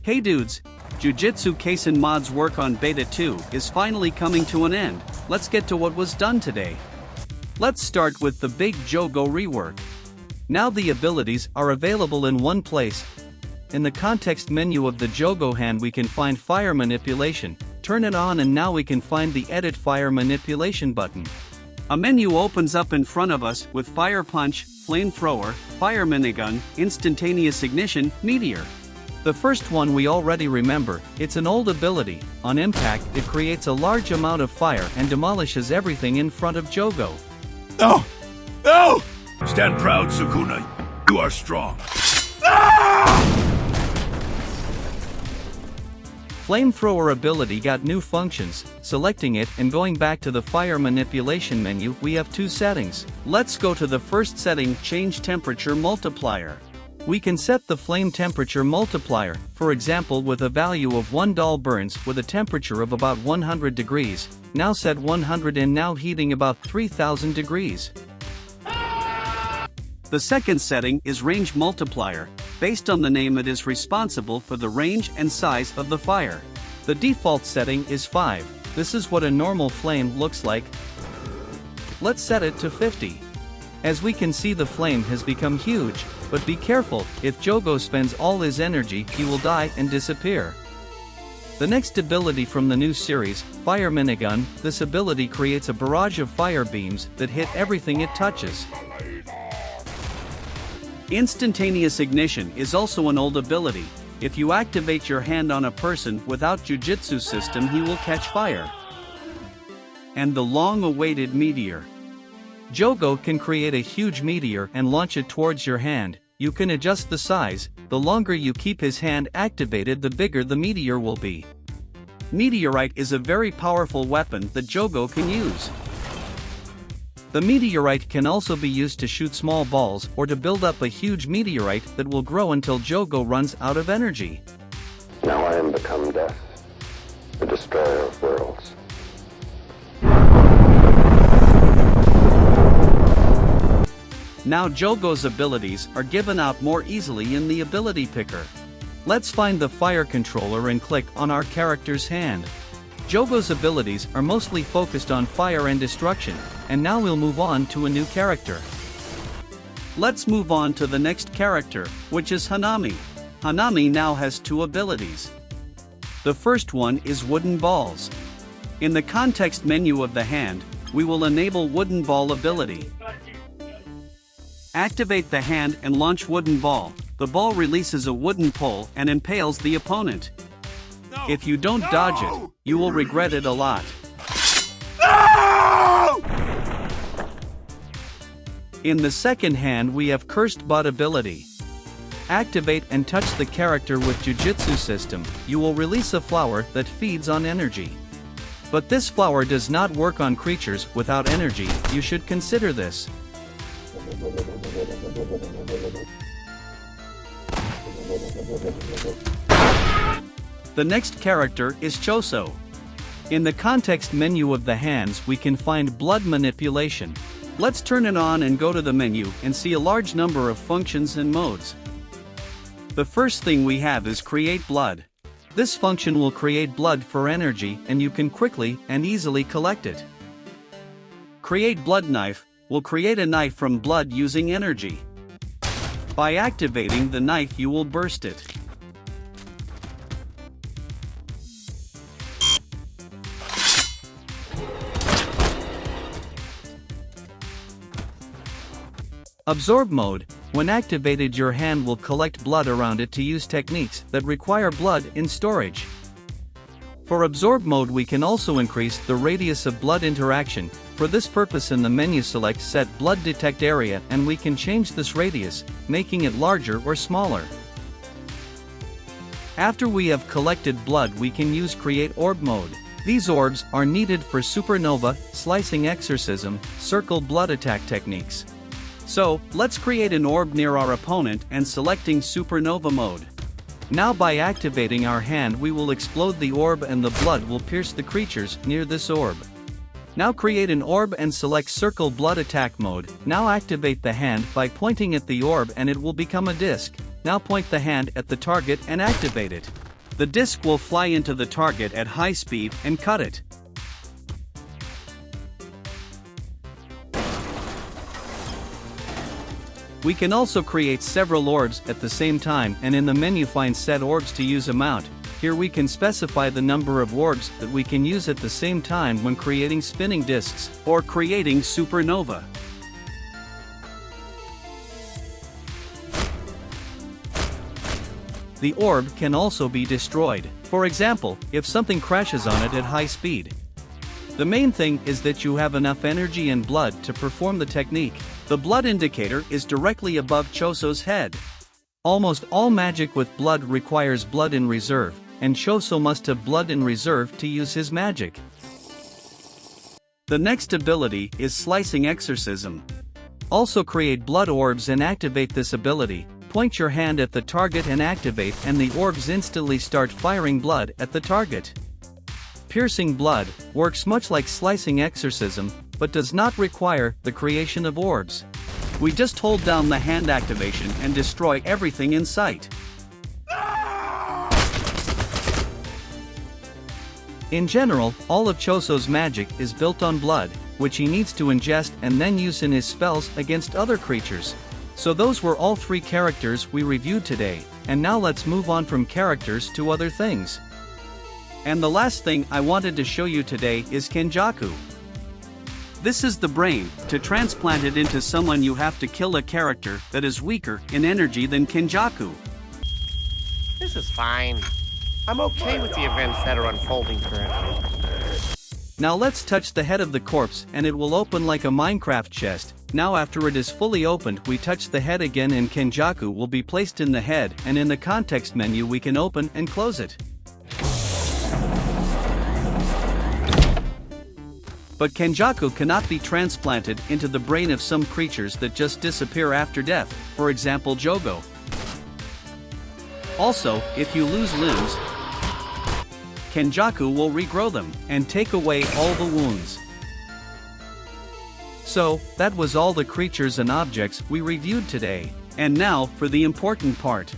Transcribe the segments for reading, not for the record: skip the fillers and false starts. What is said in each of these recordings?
Hey dudes, Jujutsu Kaisen mod's work on Beta 2 is finally coming to an end. Let's get to what was done today. Let's start with the big Jugo rework. Now the abilities are available in one place. In the context menu of the Jugo hand we can find fire manipulation, turn it on and now we can find the edit fire manipulation button. A menu opens up in front of us with fire punch, flamethrower, fire minigun, instantaneous ignition, meteor. The first one we already remember, it's an old ability. On impact it creates a large amount of fire and demolishes everything in front of Jugo. No! No! Stand proud, Sukuna. You are strong. Ah! Flamethrower ability got new functions. Selecting it and going back to the fire manipulation menu we have two settings. Let's go to the first setting, change temperature multiplier. We can set the flame temperature multiplier, for example with a value of 1 doll burns with a temperature of about 100 degrees, now set 100 and now heating about 3000 degrees. The second setting is range multiplier. Based on the name it is responsible for the range and size of the fire. The default setting is 5. This is what a normal flame looks like. Let's set it to 50. As we can see the flame has become huge, but be careful, if Jugo spends all his energy he will die and disappear. The next ability from the new series, Fire Minigun, this ability creates a barrage of fire beams that hit everything it touches. Instantaneous ignition is also an old ability. If you activate your hand on a person without Jujutsu system he will catch fire. And the long-awaited meteor. Jugo can create a huge meteor and launch it towards your hand. You can adjust the size. The longer you keep his hand activated the bigger the meteor will be. Meteorite is a very powerful weapon that Jugo can use. The meteorite can also be used to shoot small balls or to build up a huge meteorite that will grow until Jugo runs out of energy. Now I am become death, the destroyer of worlds. Now Jugo's abilities are given out more easily in the ability picker. Let's find the fire controller and click on our character's hand. Jugo's abilities are mostly focused on fire and destruction, and now we'll move on to a new character. Let's move on to the next character, which is Hanami. Hanami now has two abilities. The first one is wooden balls. In the context menu of the hand, we will enable wooden ball ability. Activate the hand and launch wooden ball. The ball releases a wooden pole and impales the opponent. If you don't dodge it, you will regret it a lot. No! In the second hand we have Cursed Bud ability. Activate and touch the character with Jujutsu system, you will release a flower that feeds on energy. But this flower does not work on creatures without energy, you should consider this. The next character is Choso. In the context menu of the hands we can find blood manipulation. Let's turn it on and go to the menu and see a large number of functions and modes. The first thing we have is create blood. This function will create blood for energy and you can quickly and easily collect it. Create blood knife will create a knife from blood using energy. By activating the knife you will burst it. Absorb mode, when activated your hand will collect blood around it to use techniques that require blood in storage. For absorb mode we can also increase the radius of blood interaction. For this purpose in the menu select set blood detect area and we can change this radius, making it larger or smaller. After we have collected blood we can use create orb mode. These orbs are needed for supernova, slicing exorcism, circle blood attack techniques. So, let's create an orb near our opponent and selecting supernova mode. Now by activating our hand we will explode the orb and the blood will pierce the creatures near this orb. Now create an orb and select circle blood attack mode. Now activate the hand by pointing at the orb and it will become a disc. Now point the hand at the target and activate it. The disc will fly into the target at high speed and cut it. We can also create several orbs at the same time, and in the menu find set orbs to use amount. Here we can specify the number of orbs that we can use at the same time when creating spinning discs or creating supernova. The orb can also be destroyed, for example, if something crashes on it at high speed. The main thing is that you have enough energy and blood to perform the technique. The blood indicator is directly above Choso's head. Almost all magic with blood requires blood in reserve, and Choso must have blood in reserve to use his magic. The next ability is Slicing Exorcism. Also create blood orbs and activate this ability. Point your hand at the target and activate, and the orbs instantly start firing blood at the target. Piercing blood works much like Slicing Exorcism, but does not require the creation of orbs. We just hold down the hand activation and destroy everything in sight. In general, all of Choso's magic is built on blood, which he needs to ingest and then use in his spells against other creatures. So those were all 3 characters we reviewed today, and now let's move on from characters to other things. And the last thing I wanted to show you today is Kenjaku. This is the brain. To transplant it into someone you have to kill a character that is weaker in energy than Kenjaku. This is fine. I'm okay with the events that are unfolding currently. Now let's touch the head of the corpse and it will open like a Minecraft chest. Now after it is fully opened, we touch the head again and Kenjaku will be placed in the head, and in the context menu we can open and close it. But Kenjaku cannot be transplanted into the brain of some creatures that just disappear after death, for example Jugo. Also, if you lose limbs, Kenjaku will regrow them and take away all the wounds. So, that was all the creatures and objects we reviewed today. And now for the important part.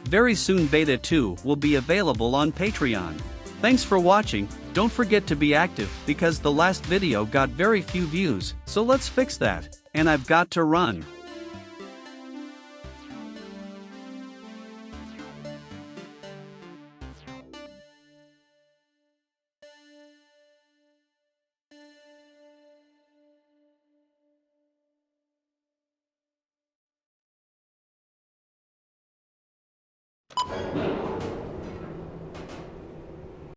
Very soon Beta 2 will be available on Patreon. Thanks for watching. Don't forget to be active, because the last video got very few views, so let's fix that. And I've got to run.